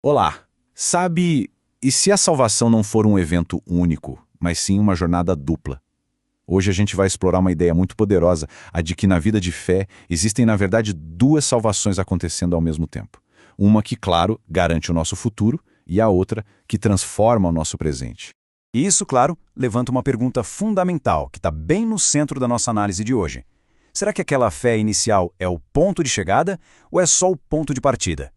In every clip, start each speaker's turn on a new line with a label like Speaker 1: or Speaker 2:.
Speaker 1: Olá! Sabe, e se a salvação não for um evento único, mas sim uma jornada dupla? Hoje a gente vai explorar uma ideia muito poderosa, a de que na vida de fé existem na verdade duas salvações acontecendo ao mesmo tempo. Uma que, claro, garante o nosso futuro e a outra que transforma o nosso presente.
Speaker 2: E isso, claro, levanta uma pergunta fundamental que está bem no centro da nossa análise de hoje. Será que aquela fé inicial é o ponto de chegada ou é só o ponto de partida?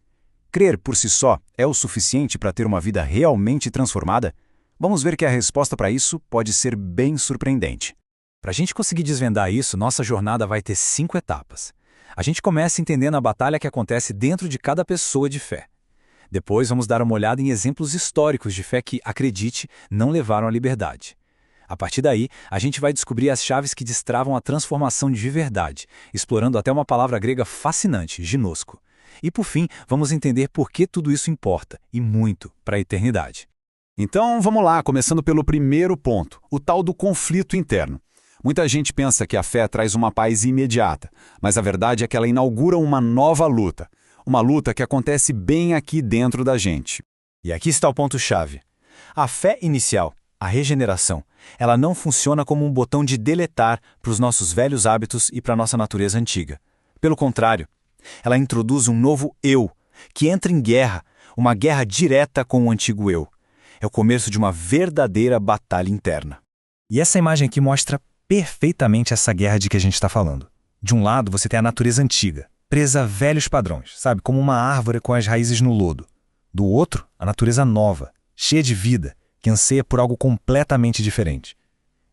Speaker 2: Crer por si só é o suficiente para ter uma vida realmente transformada? Vamos ver que a resposta para isso pode ser bem surpreendente. Para a gente conseguir desvendar isso, nossa jornada vai ter 5 etapas. A gente começa entendendo a batalha que acontece dentro de cada pessoa de fé. Depois vamos dar uma olhada em exemplos históricos de fé que, acredite, não levaram à liberdade. A partir daí, a gente vai descobrir as chaves que destravam a transformação de verdade, explorando até uma palavra grega fascinante, ginosco. E por fim, vamos entender por que tudo isso importa, e muito, para a eternidade.
Speaker 1: Então vamos lá, começando pelo primeiro ponto, o tal do conflito interno. Muita gente pensa que a fé traz uma paz imediata, mas a verdade é que ela inaugura uma nova luta. Uma luta que acontece bem aqui dentro da gente.
Speaker 2: E aqui está o ponto-chave. A fé inicial, a regeneração, ela não funciona como um botão de deletar para os nossos velhos hábitos e para a nossa natureza antiga. Pelo contrário, ela introduz um novo eu, que entra em guerra, uma guerra direta com o antigo eu. É o começo de uma verdadeira batalha interna. E essa imagem aqui mostra perfeitamente essa guerra de que a gente está falando. De um lado, você tem a natureza antiga, presa a velhos padrões, sabe? Como uma árvore com as raízes no lodo. Do outro, a natureza nova, cheia de vida, que anseia por algo completamente diferente.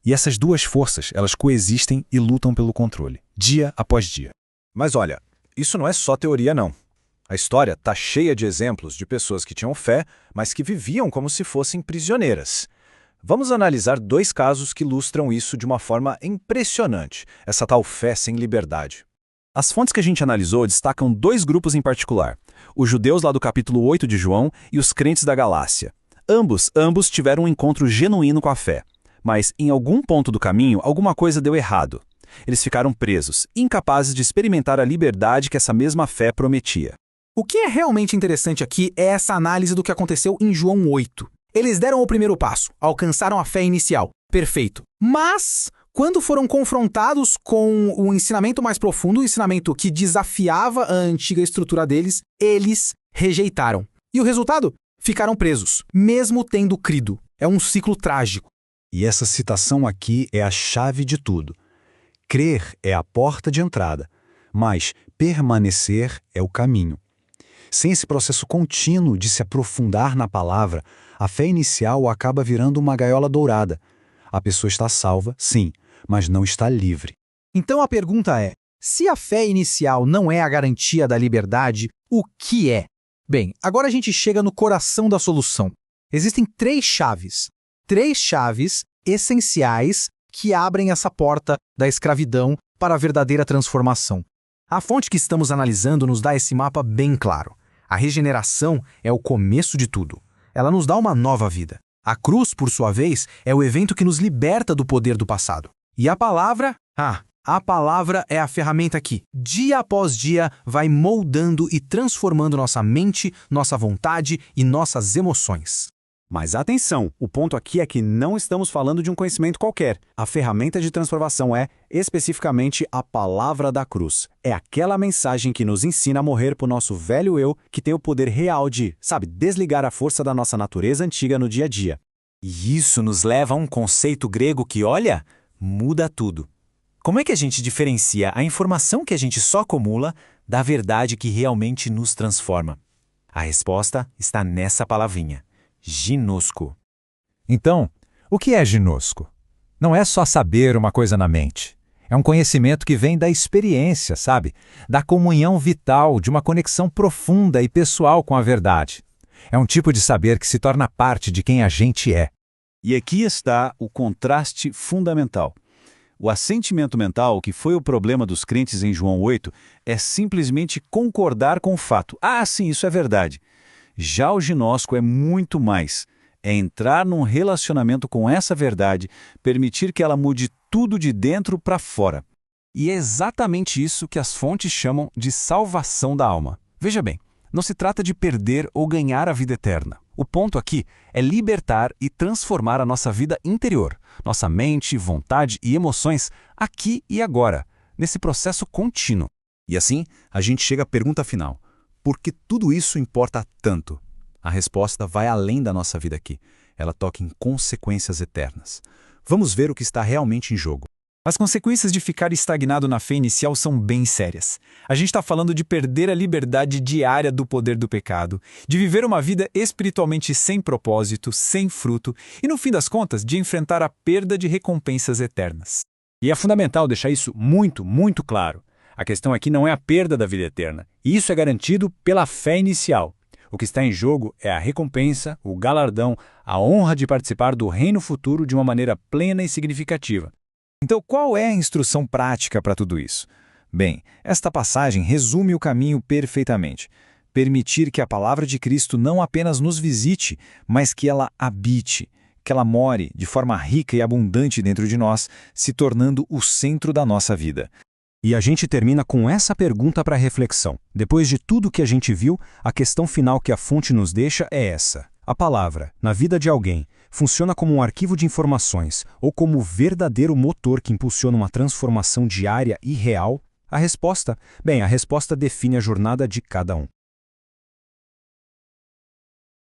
Speaker 2: E essas duas forças, elas coexistem e lutam pelo controle, dia após dia. Mas olha, isso não é só teoria, não. A história está cheia de exemplos de pessoas que tinham fé, mas que viviam como se fossem prisioneiras. Vamos analisar 2 casos que ilustram isso de uma forma impressionante, essa tal fé sem liberdade. As fontes que a gente analisou destacam 2 grupos em particular, os judeus lá do capítulo 8 de João e os crentes da Galácia. Ambos tiveram um encontro genuíno com a fé, mas em algum ponto do caminho alguma coisa deu errado. Eles ficaram presos, incapazes de experimentar a liberdade que essa mesma fé prometia.
Speaker 3: O que é realmente interessante aqui é essa análise do que aconteceu em João 8. Eles deram o primeiro passo, alcançaram a fé inicial. Perfeito. Mas, quando foram confrontados com o ensinamento mais profundo, o ensinamento que desafiava a antiga estrutura deles, eles rejeitaram. E o resultado? Ficaram presos, mesmo tendo crido. É um ciclo trágico.
Speaker 2: E essa citação aqui é a chave de tudo. Crer é a porta de entrada, mas permanecer é o caminho. Sem esse processo contínuo de se aprofundar na palavra, a fé inicial acaba virando uma gaiola dourada. A pessoa está salva, sim, mas não está livre.
Speaker 3: Então a pergunta é, se a fé inicial não é a garantia da liberdade, o que é? Bem, agora a gente chega no coração da solução. Existem 3 chaves. 3 chaves essenciais que abrem essa porta da escravidão para a verdadeira transformação. A fonte que estamos analisando nos dá esse mapa bem claro. A regeneração é o começo de tudo. Ela nos dá uma nova vida. A cruz, por sua vez, é o evento que nos liberta do poder do passado. E a palavra? A palavra é a ferramenta que, dia após dia, vai moldando e transformando nossa mente, nossa vontade e nossas emoções.
Speaker 2: Mas atenção, o ponto aqui é que não estamos falando de um conhecimento qualquer. A ferramenta de transformação é, especificamente, a palavra da cruz. É aquela mensagem que nos ensina a morrer para o nosso velho eu, que tem o poder real de, desligar a força da nossa natureza antiga no dia a dia. E isso nos leva a um conceito grego que, olha, muda tudo. Como é que a gente diferencia a informação que a gente só acumula da verdade que realmente nos transforma? A resposta está nessa palavrinha. Ginosco.
Speaker 4: Então, o que é ginosco? Não é só saber uma coisa na mente. É um conhecimento que vem da experiência, Da comunhão vital, de uma conexão profunda e pessoal com a verdade. É um tipo de saber que se torna parte de quem a gente é.
Speaker 2: E aqui está o contraste fundamental. O assentimento mental, que foi o problema dos crentes em João 8, é simplesmente concordar com o fato. Sim, isso é verdade. Já o ginósco é muito mais. É entrar num relacionamento com essa verdade, permitir que ela mude tudo de dentro para fora. E é exatamente isso que as fontes chamam de salvação da alma. Veja bem, Não se trata de perder ou ganhar a vida eterna. O ponto aqui é libertar e transformar a nossa vida interior, nossa mente, vontade e emoções, aqui e agora, nesse processo contínuo.
Speaker 5: E assim, a gente chega à pergunta final. Por que tudo isso importa tanto? A resposta vai além da nossa vida aqui. Ela toca em consequências eternas. Vamos ver o que está realmente em jogo.
Speaker 2: As consequências de ficar estagnado na fé inicial são bem sérias. A gente está falando de perder a liberdade diária do poder do pecado, de viver uma vida espiritualmente sem propósito, sem fruto e, no fim das contas, de enfrentar a perda de recompensas eternas. E é fundamental deixar isso muito, muito claro. A questão aqui não é a perda da vida eterna. Isso é garantido pela fé inicial. O que está em jogo é a recompensa, o galardão, a honra de participar do reino futuro de uma maneira plena e significativa. Então, qual é a instrução prática para tudo isso? Bem, esta passagem resume o caminho perfeitamente. Permitir que a palavra de Cristo não apenas nos visite, mas que ela habite, que ela more de forma rica e abundante dentro de nós, se tornando o centro da nossa vida. E a gente termina com essa pergunta para reflexão. Depois de tudo que a gente viu, a questão final que a fonte nos deixa é essa. A palavra, na vida de alguém, funciona como um arquivo de informações ou como o verdadeiro motor que impulsiona uma transformação diária e real? A resposta? Bem, a resposta define a jornada de cada um.